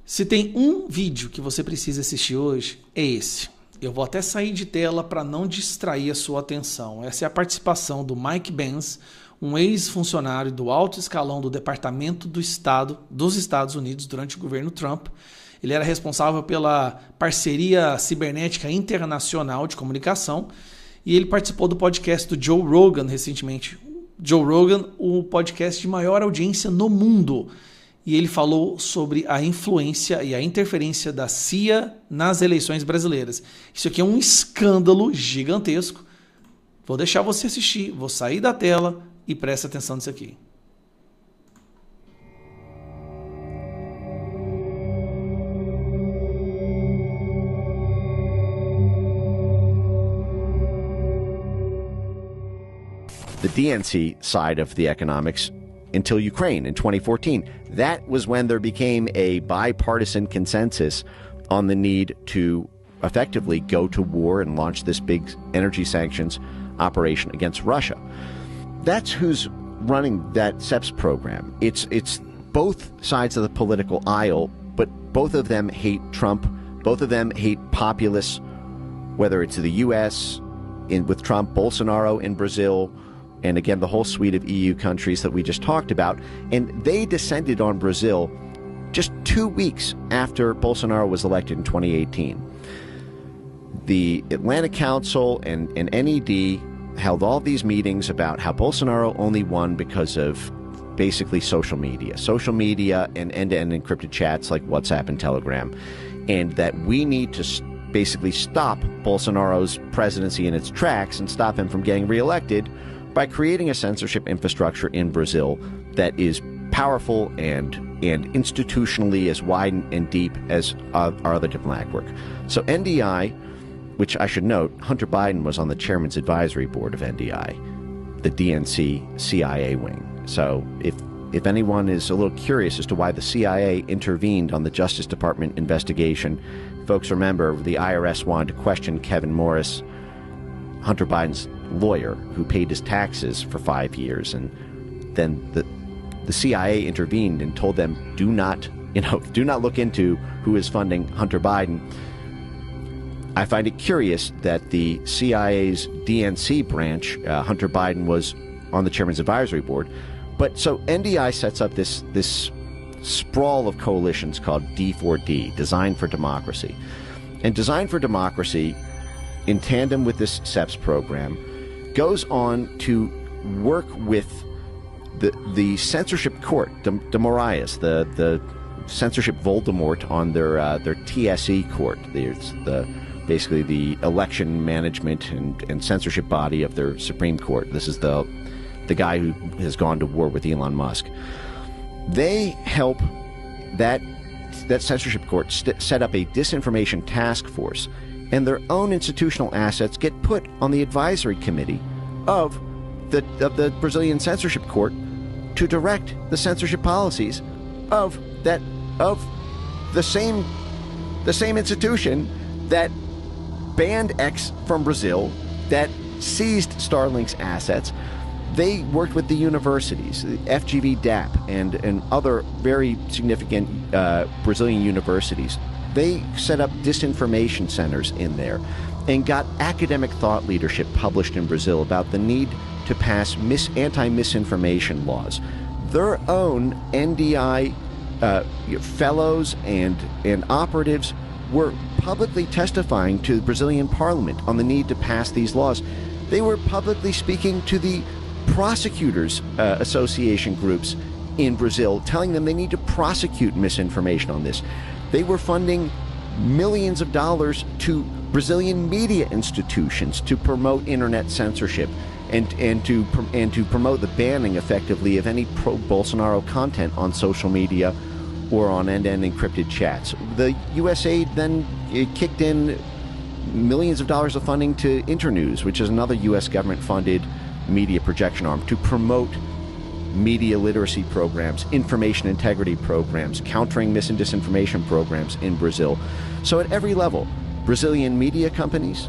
Se tem um vídeo que você precisa assistir hoje, é esse. Eu vou até sair de tela para não distrair a sua atenção. Essa é a participação do Mike Benz, um ex-funcionário do alto escalão do Departamento do Estado dos Estados Unidos durante o governo Trump. Ele era responsável pela parceria cibernética internacional de comunicação e ele participou do podcast do Joe Rogan recentemente. Joe Rogan, o podcast de maior audiência no mundo. E ele falou sobre a influência e a interferência da CIA nas eleições brasileiras. Isso aqui é um escândalo gigantesco. Vou deixar você assistir, vou sair da tela e presta atenção nisso aqui. The DNC side of the economics until Ukraine in 2014. That was when there became a bipartisan consensus on the need to effectively go to war and launch this big energy sanctions operation against Russia. That's who's running that CEPS program. It's both sides of the political aisle, but both of them hate Trump. Both of them hate populists, whether it's the U.S. with Trump, Bolsonaro in Brazil, and again, the whole suite of EU countries that we just talked about. And they descended on Brazil just 2 weeks after Bolsonaro was elected in 2018. The Atlantic Council and NED held all these meetings about how Bolsonaro only won because of basically social media and end-to-end encrypted chats like WhatsApp and Telegram, and that we need to basically stop Bolsonaro's presidency in its tracks and stop him from getting reelected by creating a censorship infrastructure in Brazil that is powerful and institutionally as wide and deep as our other diplomatic work. So NDI, which I should note, Hunter Biden was on the chairman's advisory board of NDI, the DNC CIA wing. So if anyone is a little curious as to why the CIA intervened on the Justice Department investigation, folks remember the IRS wanted to question Kevin Morris, Hunter Biden's lawyer, who paid his taxes for 5 years, and then the CIA intervened and told them, do not look into who is funding Hunter Biden. I find it curious that the CIA's DNC branch, Hunter Biden was on the chairman's advisory board, but so NDI sets up this sprawl of coalitions called D4D, Design for Democracy, and Design for Democracy, in tandem with this CEPS program, goes on to work with the censorship court, de Moraes, the censorship Voldemort on their TSE court. It's basically the election management and censorship body of their Supreme Court. This is the guy who has gone to war with Elon Musk. They help that censorship court set up a disinformation task force, and their own institutional assets get put on the advisory committee of the Brazilian censorship court to direct the censorship policies of the same institution that banned X from Brazil, that seized Starlink's assets. They worked with the universities, the FGV DAP, and other very significant Brazilian universities. They set up disinformation centers in there and got academic thought leadership published in Brazil about the need to pass anti-misinformation laws. Their own NDI fellows and operatives were publicly testifying to the Brazilian parliament on the need to pass these laws. They were publicly speaking to the prosecutors association groups in Brazil, telling them they need to prosecute misinformation on this. They were funding millions of dollars to Brazilian media institutions to promote internet censorship and to promote the banning effectively of any pro-Bolsonaro content on social media or on end-to-end encrypted chats. The USAID then kicked in millions of dollars of funding to Internews, which is another U.S. government-funded media projection arm, to promote media literacy programs, information integrity programs, countering mis and disinformation programs in Brazil. So at every level, Brazilian media companies,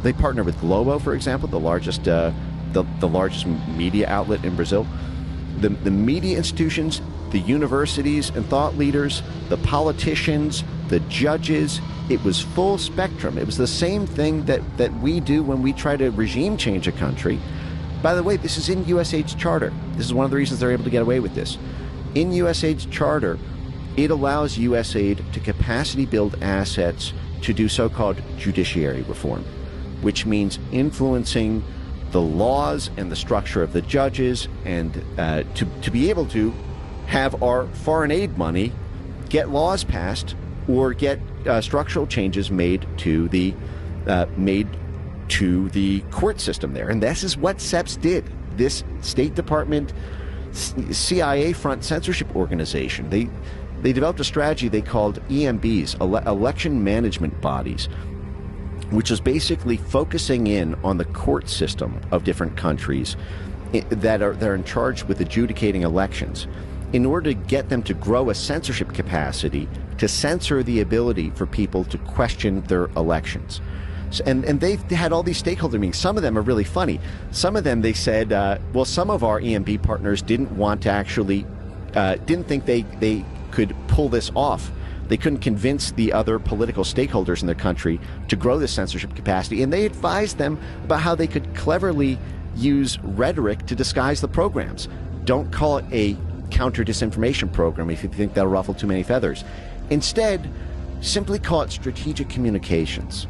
they partner with Globo, for example, the largest media outlet in Brazil. The media institutions the universities and thought leaders, the politicians, the judges. It was full spectrum. It was the same thing that we do when we try to regime change a country. By the way, this is in USAID's charter. This is one of the reasons they're able to get away with this. In USAID's charter, it allows USAID to capacity build assets to do so-called judiciary reform, which means influencing the laws and the structure of the judges, and to be able to have our foreign aid money get laws passed or get structural changes made to the court system there. And this is what CEPS did. This State Department, CIA front censorship organization, they developed a strategy they called EMBs, election management bodies, which is basically focusing in on the court system of different countries that are in charge with adjudicating elections, in order to get them to grow a censorship capacity to censor the ability for people to question their elections. And they've had all these stakeholder meetings. Some of them are really funny. Some of them, they said, well, some of our EMB partners didn't want to actually, didn't think they could pull this off. They couldn't convince the other political stakeholders in their country to grow this censorship capacity, and they advised them about how they could cleverly use rhetoric to disguise the programs. Don't call it a counter-disinformation program if you think that'll ruffle too many feathers. Instead, simply call it strategic communications.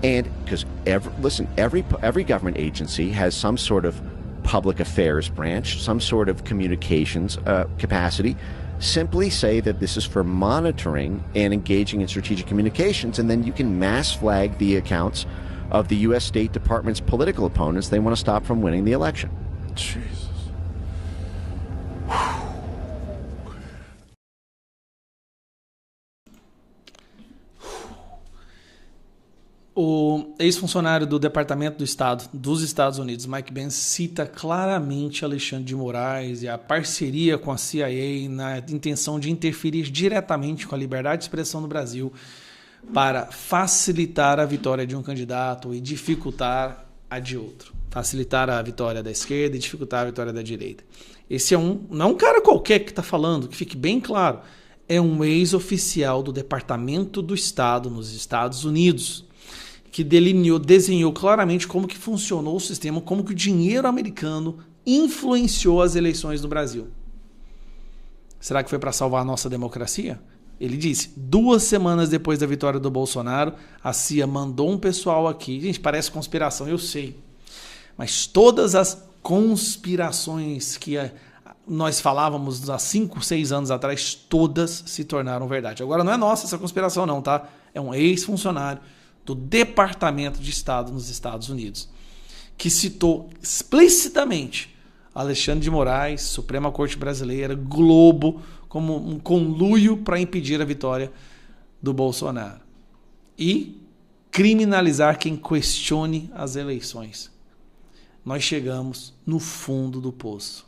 And because every government agency has some sort of public affairs branch, some sort of communications capacity. Simply say that this is for monitoring and engaging in strategic communications, and then you can mass flag the accounts of the U.S. State Department's political opponents they want to stop from winning the election. Jesus. O ex-funcionário do Departamento do Estado dos Estados Unidos, Mike Benz, cita claramente Alexandre de Moraes e a parceria com a CIA na intenção de interferir diretamente com a liberdade de expressão no Brasil para facilitar a vitória de um candidato e dificultar a de outro. Facilitar a vitória da esquerda e dificultar a vitória da direita. Esse não é um cara qualquer que está falando, que fique bem claro. É um ex-oficial do Departamento do Estado nos Estados Unidos, que desenhou claramente como que funcionou o sistema, como que o dinheiro americano influenciou as eleições no Brasil. Será que foi para salvar a nossa democracia? Ele disse, 2 semanas depois da vitória do Bolsonaro, a CIA mandou um pessoal aqui. Gente, parece conspiração, eu sei. Mas todas as conspirações que nós falávamos há 5, 6 anos atrás, todas se tornaram verdade. Agora não é nossa essa conspiração não, tá? É um ex-funcionário do Departamento de Estado nos Estados Unidos, que citou explicitamente Alexandre de Moraes, Suprema Corte Brasileira, Globo, como um conluio para impedir a vitória do Bolsonaro. E criminalizar quem questione as eleições. Nós chegamos no fundo do poço.